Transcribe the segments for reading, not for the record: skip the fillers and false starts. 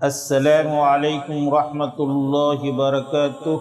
السلام علیکم ورحمۃ اللہ وبرکاتہ۔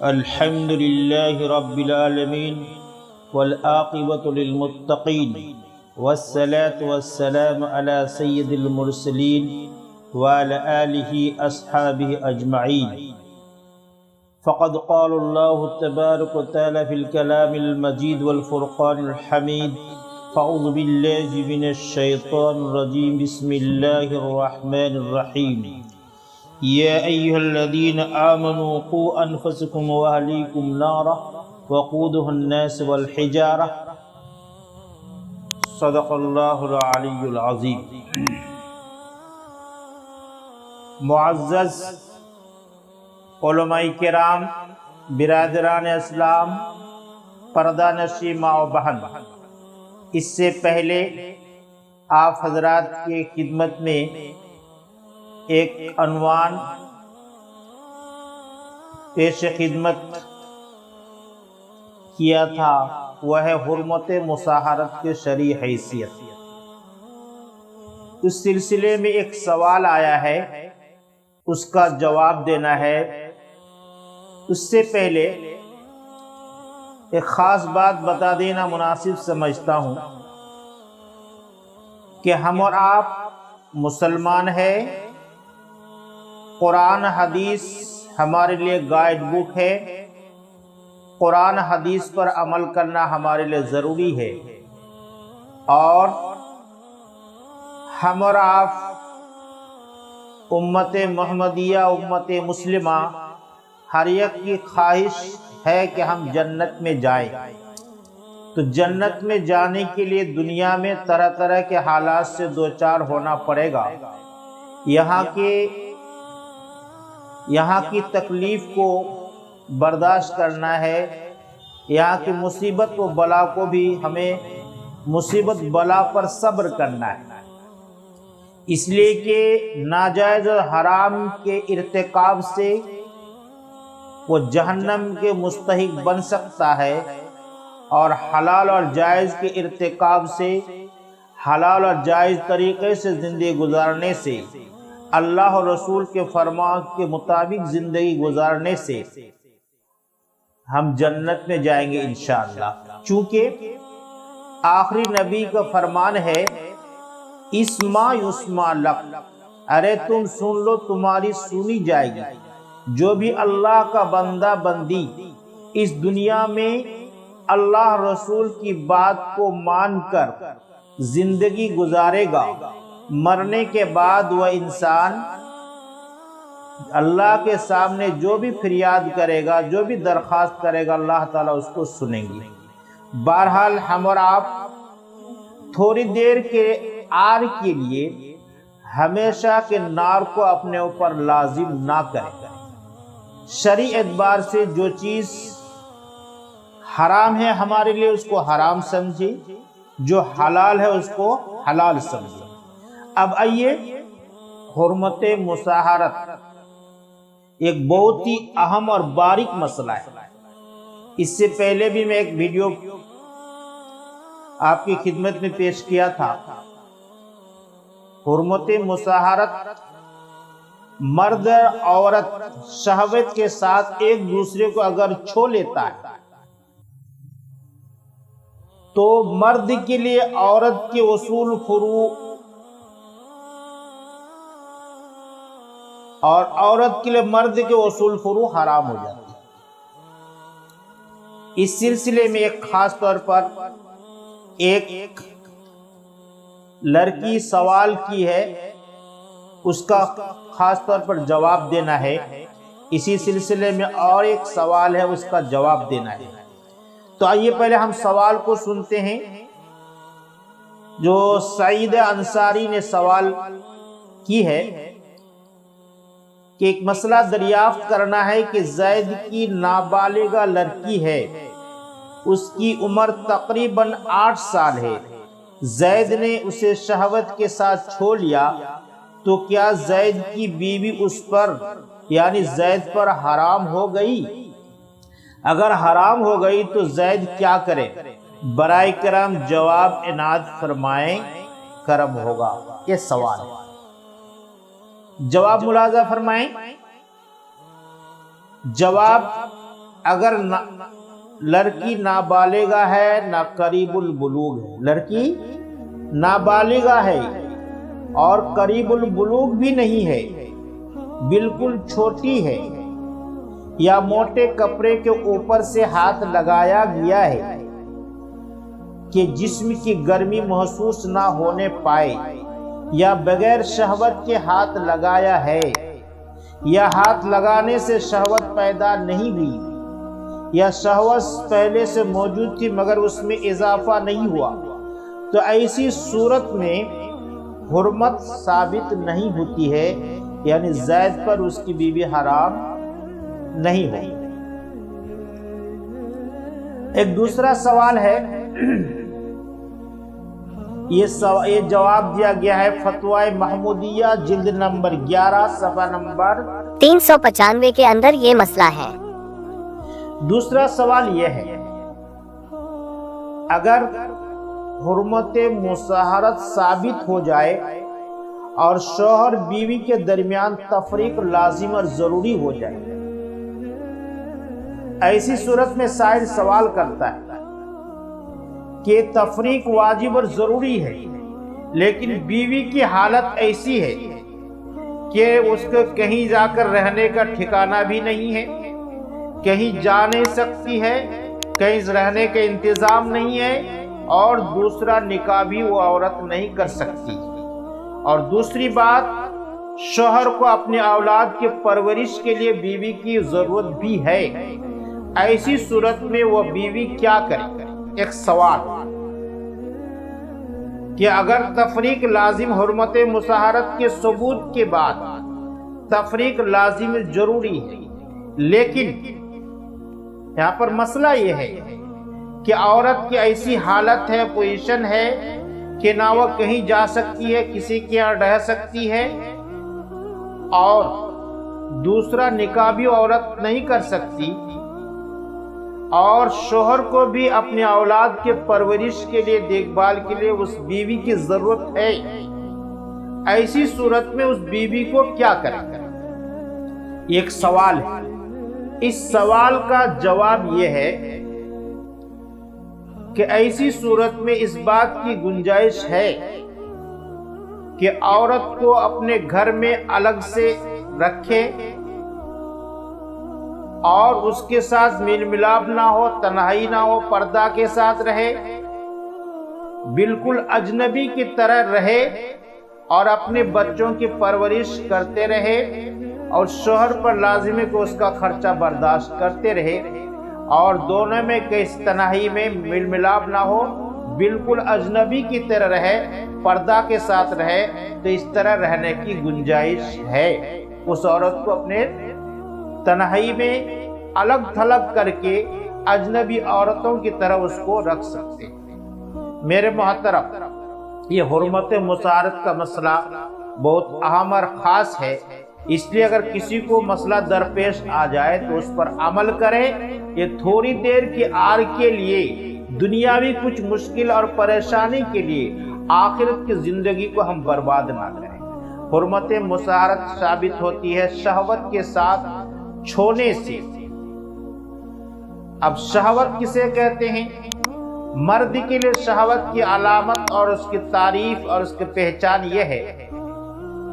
الحمد للہ رب العالمین والعاقبۃ للمتقین والصلاة والسلام علی سید المرسلین وعلی آلہ اصحابہ اجمعین۔ فقد قال اللہ تبارک وتعالی فی الکلام المجید والفرقان الحمید۔ فاعوذ باللہ من الشیطان الرجیم، بسم اللہ الرحمن الرحیم۔ یا ایہا الذین آمنوا قوا انفسکم واہلیکم نارا وقودها الناس والحجارہ، صدق اللہ العلی العظیم۔ معزز علماء کرام، برادران اسلام، پردہ نشی ماں و بہن، اس سے پہلے آپ حضرات کی خدمت میں ایک عنوان پیش خدمت کیا تھا، وہ ہے حرمت مصاہرت کے شرعی حیثیت۔ اس سلسلے میں ایک سوال آیا ہے، اس کا جواب دینا ہے۔ اس سے پہلے ایک خاص بات بتا دینا مناسب سمجھتا ہوں کہ ہم اور آپ مسلمان ہیں، قرآن حدیث ہمارے لیے گائیڈ بک ہے، قرآن حدیث پر عمل کرنا ہمارے لیے ضروری ہے، اور ہم اور آپ امت محمدیہ، امت مسلمہ، ہر ایک کی خواہش ہے کہ ہم جنت میں جائیں۔ تو جنت میں جانے کے لیے دنیا میں طرح طرح کے حالات سے دوچار ہونا پڑے گا۔ یہاں کی تکلیف کو برداشت کرنا ہے، یہاں کی مصیبت و بلا کو بھی ہمیں مصیبت بلا پر صبر کرنا ہے، اس لیے کہ ناجائز اور حرام کے ارتکاب سے وہ جہنم کے مستحق بن سکتا ہے، اور حلال اور جائز کے ارتکاب سے، حلال اور جائز طریقے سے زندگی گزارنے سے، اللہ اور رسول کے فرمان کے مطابق زندگی گزارنے سے ہم جنت میں جائیں گے انشاءاللہ۔ چونکہ آخری نبی کا فرمان ہے، اسمع یسمع لک، ارے تم سن لو تمہاری سنی جائے گی۔ جو بھی اللہ کا بندہ بندی اس دنیا میں اللہ رسول کی بات کو مان کر زندگی گزارے گا، مرنے کے بعد وہ انسان اللہ کے سامنے جو بھی فریاد کرے گا، جو بھی درخواست کرے گا، اللہ تعالیٰ اس کو سنیں گے۔ بہرحال ہم اور آپ تھوڑی دیر کے آر کے لیے ہمیشہ کے نار کو اپنے اوپر لازم نہ کریں۔ شرعی اعتبار سے جو چیز حرام ہے ہمارے لیے اس کو حرام سمجھے، جو حلال ہے اس کو حلال سمجھے۔ اب آئیے، حرمت مصاہرت ایک بہت ہی اہم اور باریک مسئلہ ہے۔ اس سے پہلے بھی میں ایک ویڈیو آپ کی خدمت میں پیش کیا تھا۔ حرمت مصاہرت، مرد اور عورت شہوت کے ساتھ ایک دوسرے کو اگر چھو لیتا ہے تو مرد کے لیے عورت کے اصول فروع اور عورت کے لیے مرد کے اصول فروع حرام ہو جاتے ہیں۔ اس سلسلے میں ایک خاص طور پر ایک لڑکی سوال کی ہے، اس کا خاص طور پر جواب دینا ہے۔ اسی سلسلے میں اور ایک سوال ہے، اس کا جواب دینا ہے۔ تو آئیے پہلے ہم سوال کو سنتے ہیں۔ جو سعید انصاری نے سوال کی ہے کہ ایک مسئلہ دریافت کرنا ہے کہ زید کی نابالغہ لڑکی ہے، اس کی عمر تقریباً 8 سال ہے، زید نے اسے شہوت کے ساتھ چھو لیا، تو کیا زید کی بیوی اس پر یعنی زید پر حرام ہو گئی؟ اگر حرام ہو گئی تو زید کیا کرے؟ برائے کرام جواب عنایت فرمائیں، کرم ہوگا۔ یہ سوال ہے، جواب ملاحظہ فرمائیں۔ جواب، اگر لڑکی نابالغہ ہے نہ قریب البلوغ ہے، لڑکی نابالغہ ہے اور قریب البلوغ بھی نہیں ہے، بالکل چھوٹی ہے، یا موٹے کپڑے کے اوپر سے ہاتھ لگایا گیا ہے کہ جسم کی گرمی محسوس نہ ہونے پائے، یا بغیر شہوت کے ہاتھ لگایا ہے، یا ہاتھ لگانے سے شہوت پیدا نہیں ہوئی، یا شہوت پہلے سے موجود تھی مگر اس میں اضافہ نہیں ہوا، تو ایسی صورت میں حرمت ثابت نہیں ہوتی ہے، یعنی زید پر اس کی بیوی حرام نہیں ہوئی۔ ایک دوسرا سوال ہے، یہ جواب دیا گیا ہے فتویٰ محمودیہ جلد نمبر 11 صفحہ نمبر 395 کے اندر یہ مسئلہ ہے۔ دوسرا سوال یہ ہے، اگر حرمت مصاہرت ثابت ہو جائے اور شوہر بیوی کے درمیان تفریق لازم اور ضروری ہو جائے، ایسی صورت میں سائل سوال کرتا ہے کہ تفریق واجب اور ضروری ہے، لیکن بیوی کی حالت ایسی ہے کہ اس کو کہیں جا کر رہنے کا ٹھکانہ بھی نہیں ہے، کہیں جا نہیں سکتی ہے، کہیں رہنے کا انتظام نہیں ہے، اور دوسرا نکاح بھی وہ عورت نہیں کر سکتی، اور دوسری بات شوہر کو اپنے اولاد کی پرورش کے لیے بیوی کی ضرورت بھی ہے۔ ایسی صورت میں وہ بیوی کیا کرے؟ ایک سوال کہ اگر تفریق لازم حرمت مصاہرت کے ثبوت کے بعد تفریق لازم ضروری ہے، لیکن یہاں پر مسئلہ یہ ہے کہ عورت کی ایسی حالت ہے، پوزیشن ہے کہ نہ وہ کہیں جا سکتی ہے، کسی کے یہاں رہ سکتی ہے، اور دوسرا نکاح بھی عورت نہیں کر سکتی، اور شوہر کو بھی اپنے اولاد کے پرورش کے لیے، دیکھ بھال کے لیے اس بیوی کی ضرورت ہے۔ ایسی صورت میں اس بیوی کو کیا کرے؟ ایک سوال ہے۔ اس سوال کا جواب یہ ہے کہ ایسی صورت میں اس بات کی گنجائش ہے کہ عورت کو اپنے گھر میں الگ سے رکھے اور اس کے ساتھ میل ملاپ نہ ہو، تنہائی نہ ہو، پردہ کے ساتھ رہے، بالکل اجنبی کی طرح رہے، اور اپنے بچوں کی پرورش کرتے رہے، اور شوہر پر لازم ہے کہ اس کا خرچہ برداشت کرتے رہے، اور دونوں میں کس تنہائی میں میل ملاپ نہ ہو، بالکل اجنبی کی طرح رہے، پردہ کے ساتھ رہے، تو اس طرح رہنے کی گنجائش ہے۔ اس عورت کو اپنے تنہائی میں الگ تھلگ کر کے اجنبی عورتوں کی طرح اس کو رکھ سکتے۔ میرے محترم، یہ حرمت مصاہرت کا مسئلہ بہت اہم اور خاص ہے، اس لیے اگر کسی کو مسئلہ درپیش آ جائے تو اس پر عمل کریں۔ یہ تھوڑی دیر کی آر کے لیے، دنیاوی کچھ مشکل اور پریشانی کے لیے، آخرت کی زندگی کو ہم برباد نہ کریں۔ حرمت مصاہرت ثابت ہوتی ہے شہوت کے ساتھ چھونے سے۔ اب شہوت کسے کہتے ہیں؟ مرد کے لیے شہوت کی علامت اور اس کی تعریف اور اس کی پہچان یہ ہے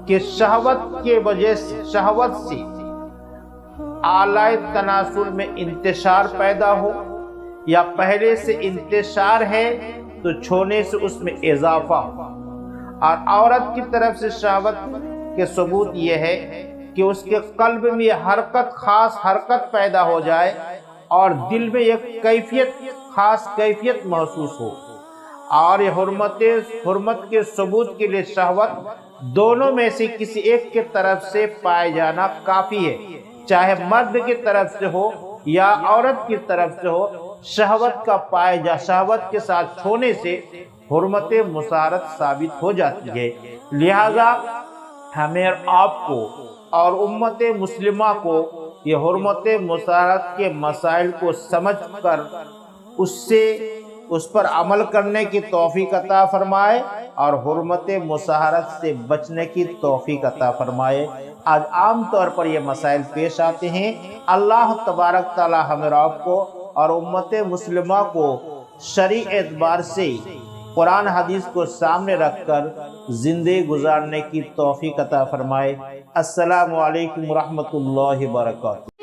کہ شہوت کے وجہ سے، شہوت سے اعلی تناسل میں انتشار پیدا ہو، یا پہلے سے انتشار ہے تو چھونے سے اس میں اضافہ ہو۔ اور عورت کی طرف سے شہوت کے ثبوت یہ ہے کہ اس کے قلب میں حرکت، خاص حرکت پیدا ہو جائے، اور دل میں ایک کیفیت، خاص کیفیت محسوس ہو۔ اور یہ حرمت کے ثبوت کے لیے شہوت دونوں میں سے کسی ایک کی طرف سے پائے جانا کافی ہے، چاہے مرد کی طرف سے ہو یا عورت کی طرف سے ہو۔ شہوت کا پائے جا، شہوت کے ساتھ چھونے سے حرمت مصاہرت ثابت ہو جاتی ہے۔ لہذا ہمیں آپ کو اور امت مسلمہ کو یہ حرمت مصاہرت کے مسائل کو سمجھ کر اس سے اس پر عمل کرنے کی توفیق عطا فرمائے اور حرمت مصاہرت سے بچنے کی توفیق عطا فرمائے۔ آج عام طور پر یہ مسائل پیش آتے ہیں، اللہ تبارک تعالی ہمیں اور آپ کو اور امت مسلمہ کو شرعی اعتبار سے قرآن حدیث کو سامنے رکھ کر زندگی گزارنے کی توفیق عطا فرمائے۔ السلام علیکم ورحمۃ اللہ وبرکاتہ۔